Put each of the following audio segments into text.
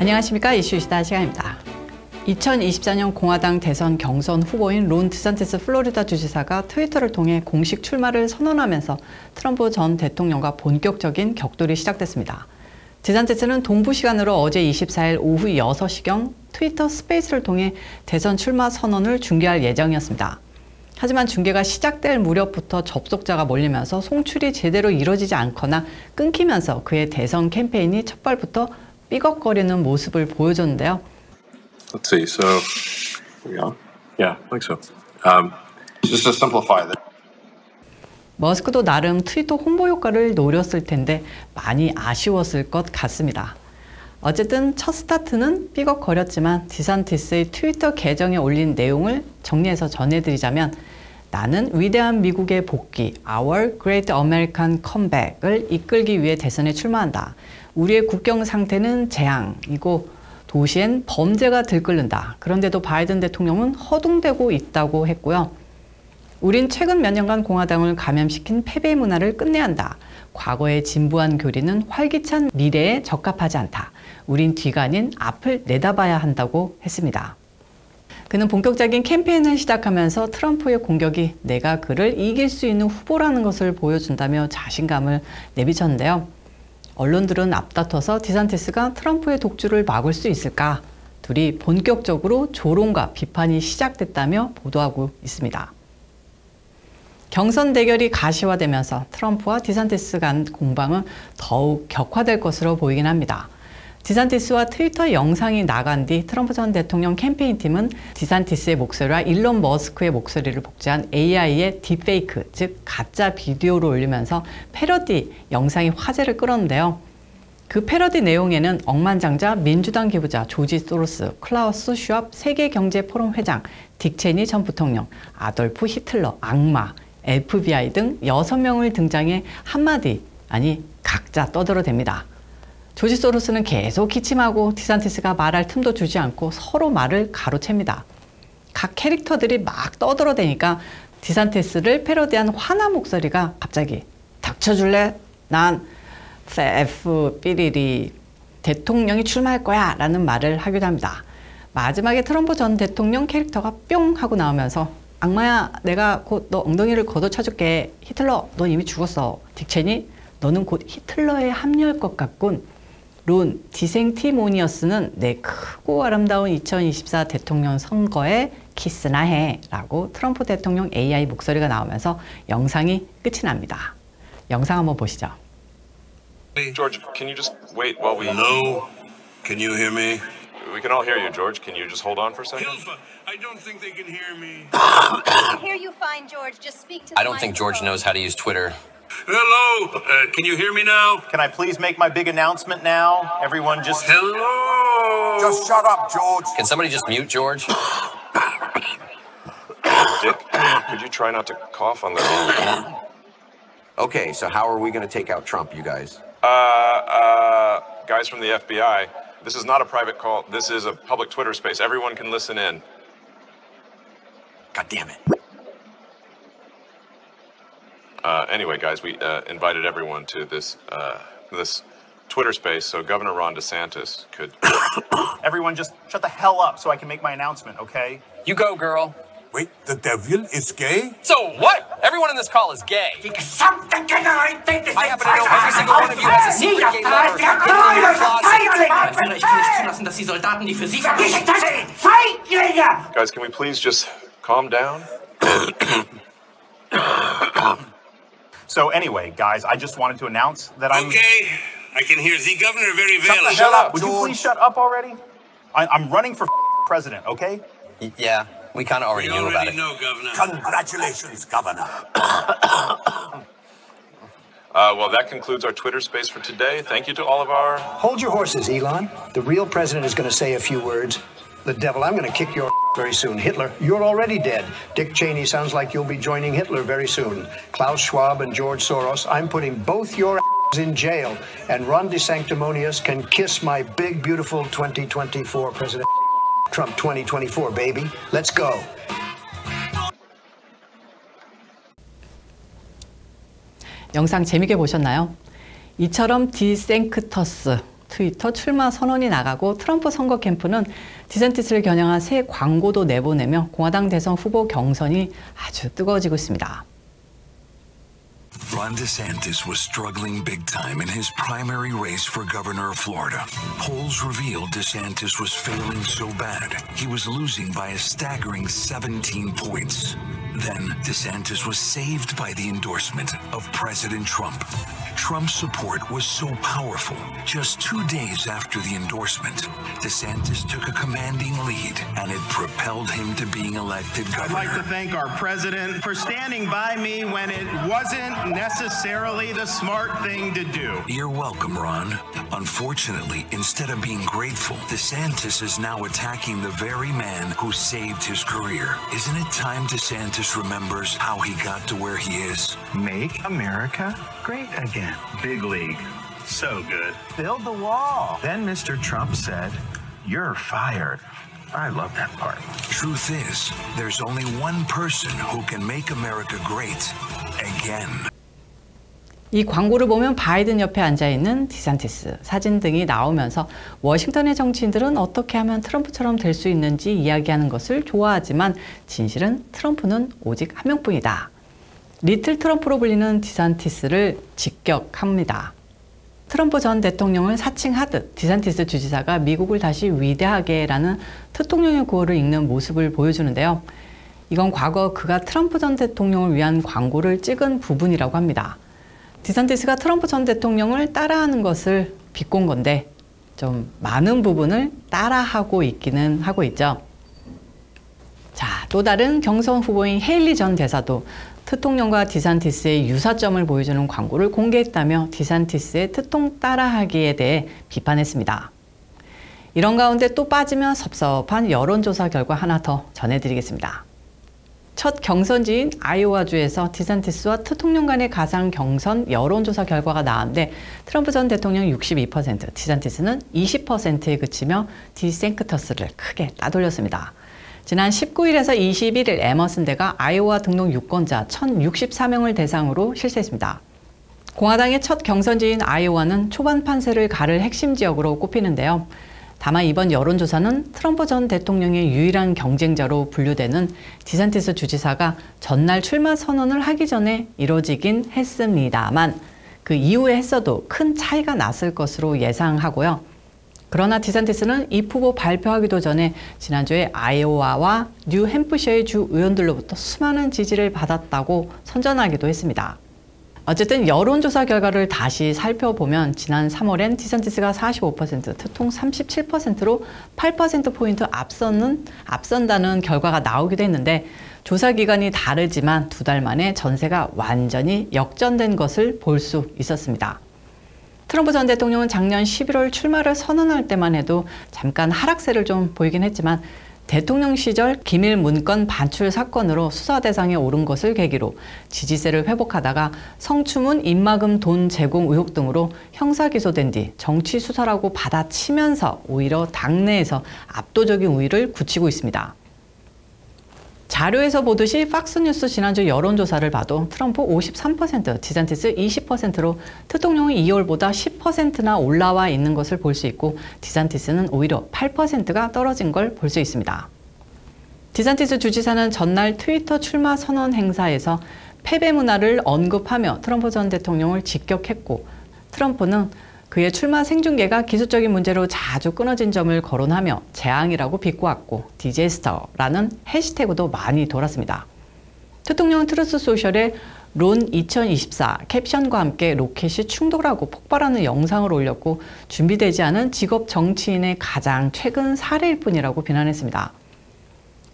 안녕하십니까. 이슈이시다 시간입니다. 2024년 공화당 대선 경선 후보인 론 디산티스 플로리다 주지사가 트위터를 통해 공식 출마를 선언하면서 트럼프 전 대통령과 본격적인 격돌이 시작됐습니다. 디산티스는 동부 시간으로 어제 24일 오후 6시경 트위터 스페이스를 통해 대선 출마 선언을 중계할 예정이었습니다. 하지만 중계가 시작될 무렵부터 접속자가 몰리면서 송출이 제대로 이루어지지 않거나 끊기면서 그의 대선 캠페인이 첫발부터 삐걱거리는 모습을 보여줬는데요. Let's see. So, here we go. Yeah, I think so. Just to simplify that. 머스크도 나름 트위터 홍보 효과를 노렸을 텐데 많이 아쉬웠을 것 같습니다. 어쨌든 첫 스타트는 삐걱거렸지만 디산티스의 트위터 계정에 올린 내용을 정리해서 전해드리자면 나는 위대한 미국의 복귀, Our Great American Comeback을 이끌기 위해 대선에 출마한다. 우리의 국경 상태는 재앙이고 도시엔 범죄가 들끓는다. 그런데도 바이든 대통령은 허둥대고 있다고 했고요. 우린 최근 몇 년간 공화당을 감염시킨 패배 문화를 끝내야 한다. 과거의 진부한 교리는 활기찬 미래에 적합하지 않다. 우린 뒤가 아닌 앞을 내다봐야 한다고 했습니다. 그는 본격적인 캠페인을 시작하면서 트럼프의 공격이 내가 그를 이길 수 있는 후보라는 것을 보여준다며 자신감을 내비쳤는데요. 언론들은 앞다퉈서 디산티스가 트럼프의 독주를 막을 수 있을까? 둘이 본격적으로 조롱과 비판이 시작됐다며 보도하고 있습니다. 경선 대결이 가시화되면서 트럼프와 디산티스 간 공방은 더욱 격화될 것으로 보이긴 합니다. 디산티스와 트위터 영상이 나간 뒤 트럼프 전 대통령 캠페인팀은 디산티스의 목소리와 일론 머스크의 목소리를 복제한 AI의 딥페이크, 즉 가짜 비디오를 올리면서 패러디 영상이 화제를 끌었는데요. 그 패러디 내용에는 억만장자 민주당 기부자 조지 소로스, 클라우스 슈왑 세계경제포럼 회장, 딕 체니 전 부통령, 아돌프 히틀러, 악마, FBI 등 6명을 등장해 한마디, 아니 각자 떠들어댑니다. 조지 소로스는 계속 기침하고 디산티스가 말할 틈도 주지 않고 서로 말을 가로챕니다. 각 캐릭터들이 막 떠들어대니까 디산티스를 패러디한 화나 목소리가 갑자기 닥쳐줄래? 난 F 삐리리 대통령이 출마할 거야 라는 말을 하기도 합니다. 마지막에 트럼프 전 대통령 캐릭터가 뿅 하고 나오면서 악마야, 내가 곧 너 엉덩이를 걷어차줄게. 히틀러, 넌 이미 죽었어. 딕 체니, 너는 곧 히틀러에 합류할 것 같군. 론 디생티모니어스는 내 크고 아름다운 2024 대통령 선거에 키스나 해 라고 트럼프 대통령 AI 목소리가 나오면서 영상이 끝이 납니다. 영상 한번 보시죠. George, can you just wait while we... Hello? Can you hear me? We can all hear you, George. Can you just hold on for a second? Hilfa, I don't think they can hear me. I hear you fine, George. Just speak to the I don't think George knows how to use Twitter. Hello? Can you hear me now? Can I please make my big announcement now? Everyone just... Hello? Just shut up, George. Can somebody just mute George? Dick, could you try not to cough on the... Okay, so how are we going to take out Trump, you guys? Guys from the FBI, this is not a private call. This is a public Twitter space. Everyone can listen in. God damn it. Anyway, guys, we invited everyone to this Twitter space so Governor Ron DeSantis could... Everyone just shut the hell up so I can make my announcement, okay? You go, girl. Wait, the devil is gay? So what? Everyone in this call is gay. I happen to know every single one of you has a secret gay lover hidden in your closet. Ich kann nicht zulassen, dass die Soldaten, die für Sie verbrechen. Feiglinge! Guys, can we please just calm down? So anyway, guys, I just wanted to announce that I'm... Okay, I can hear the governor very well. Shut up, Would you George. please shut up already? I'm running for president, okay? Yeah, we kind of already We knew about already it. know, Governor. Congratulations, Governor. Well, that concludes our Twitter space for today. Thank you to all of our... Hold your horses, Elon. The real president is going to say a few words. The devil, I'm going to kick your very soon. Hitler, you're already dead. Dick Cheney sounds like you'll be joining Hitler very soon. Klaus Schwab and George Soros, I'm putting both your in jail. And Ron DeSanctimonious can kiss my big, beautiful 2024 president. Trump 2024, baby. Let's go. 영상 재밌게 보셨나요? 이처럼 디생크터스, 트위터 출마 선언이 나가고 트럼프 선거 캠프는 디샌티스를 겨냥한 새 광고도 내보내며 공화당 대선 후보 경선이 아주 뜨거워지고 있습니다. Ron DeSantis was struggling big time in his primary race for governor of Florida. Polls revealed DeSantis was failing so bad, he was losing by a staggering 17 points. Then, DeSantis was saved by the endorsement of President Trump. Trump's support was so powerful. Just 2 days after the endorsement, DeSantis took a commanding lead, and it propelled him to being elected governor. I'd like to thank our president for standing by me when it wasn't necessarily the smart thing to do. You're welcome, Ron. Unfortunately, instead of being grateful, DeSantis is now attacking the very man who saved his career. Isn't it time DeSantis remembers how he got to where he is? Make America great again. Big league. So good. Build the wall. Then Mr. Trump said, "You're fired." I love that part. Truth is, there's only one person who can make America great again. 이 광고를 보면 바이든 옆에 앉아있는 디샌티스 사진 등이 나오면서 워싱턴의 정치인들은 어떻게 하면 트럼프처럼 될 수 있는지 이야기하는 것을 좋아하지만 진실은 트럼프는 오직 한 명뿐이다. 리틀 트럼프로 불리는 디샌티스를 직격합니다. 트럼프 전 대통령을 사칭하듯 디샌티스 주지사가 미국을 다시 위대하게라는 대통령의 구호를 읽는 모습을 보여주는데요. 이건 과거 그가 트럼프 전 대통령을 위한 광고를 찍은 부분이라고 합니다. 디샌티스가 트럼프 전 대통령을 따라하는 것을 비꼰 건데 좀 많은 부분을 따라하고 있기는 하고 있죠. 자, 또 다른 경선 후보인 헤일리 전 대사도 트통령과 디샌티스의 유사점을 보여주는 광고를 공개했다며 디샌티스의 트통 따라하기에 대해 비판했습니다. 이런 가운데 또 빠지면 섭섭한 여론조사 결과 하나 더 전해드리겠습니다. 첫 경선지인 아이오와주에서 디샌티스와 트통령 간의 가상 경선 여론조사 결과가 나왔는데 트럼프 전 대통령 62%, 디샌티스는 20%에 그치며 디생크터스를 크게 따돌렸습니다. 지난 19일에서 21일 에머슨 대가 아이오와 등록 유권자 1,064명을 대상으로 실시했습니다. 공화당의 첫 경선지인 아이오와는 초반 판세를 가를 핵심 지역으로 꼽히는데요. 다만 이번 여론조사는 트럼프 전 대통령의 유일한 경쟁자로 분류되는 디샌티스 주지사가 전날 출마 선언을 하기 전에 이뤄지긴 했습니다만 그 이후에 했어도 큰 차이가 났을 것으로 예상하고요. 그러나 디샌티스는 이 후보 발표하기도 전에 지난주에 아이오와와 뉴햄프셔의 주 의원들로부터 수많은 지지를 받았다고 선전하기도 했습니다. 어쨌든 여론조사 결과를 다시 살펴보면 지난 3월엔 디샌티스가 45%, 트통 37%로 8%포인트 앞선다는 결과가 나오기도 했는데 조사 기간이 다르지만 2달 만에 전세가 완전히 역전된 것을 볼 수 있었습니다. 트럼프 전 대통령은 작년 11월 출마를 선언할 때만 해도 잠깐 하락세를 좀 보이긴 했지만 대통령 시절 기밀 문건 반출 사건으로 수사 대상에 오른 것을 계기로 지지세를 회복하다가 성추문, 입막음 돈 제공 의혹 등으로 형사 기소된 뒤 정치 수사라고 받아치면서 오히려 당내에서 압도적인 우위를 굳히고 있습니다. 자료에서 보듯이 팍스뉴스 지난주 여론조사를 봐도 트럼프 53%, 디샌티스 20%로 대통령은 2월보다 10%나 올라와 있는 것을 볼 수 있고 디샌티스는 오히려 8%가 떨어진 걸 볼 수 있습니다. 디샌티스 주지사는 전날 트위터 출마 선언 행사에서 패배 문화를 언급하며 트럼프 전 대통령을 직격했고 트럼프는 그의 출마 생중계가 기술적인 문제로 자주 끊어진 점을 거론하며 재앙이라고 비꼬았고 디제스터라는 해시태그도 많이 돌았습니다. 대통령은 트루스 소셜에 론 2024 캡션과 함께 로켓이 충돌하고 폭발하는 영상을 올렸고 준비되지 않은 직업 정치인의 가장 최근 사례일 뿐이라고 비난했습니다.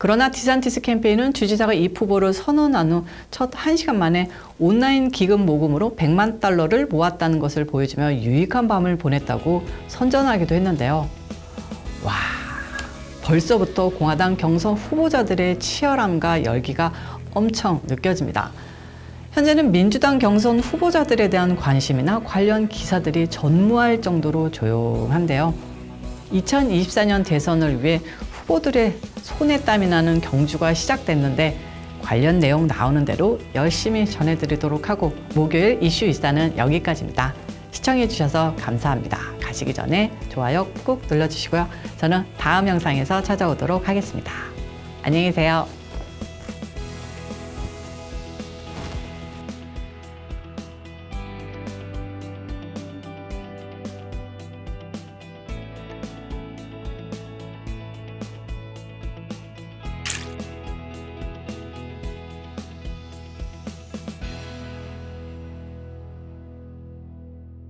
그러나 디샌티스 캠페인은 주지사가 이 후보를 선언한 후 첫 1시간 만에 온라인 기금 모금으로 $100만 모았다는 것을 보여주며 유익한 밤을 보냈다고 선전하기도 했는데요. 와, 벌써부터 공화당 경선 후보자들의 치열함과 열기가 엄청 느껴집니다. 현재는 민주당 경선 후보자들에 대한 관심이나 관련 기사들이 전무할 정도로 조용한데요. 2024년 대선을 위해 후보들의 손에 땀이 나는 경주가 시작됐는데 관련 내용 나오는 대로 열심히 전해드리도록 하고 목요일 이슈 24는 여기까지입니다. 시청해 주셔서 감사합니다. 가시기 전에 좋아요 꾹 눌러주시고요. 저는 다음 영상에서 찾아오도록 하겠습니다. 안녕히 계세요.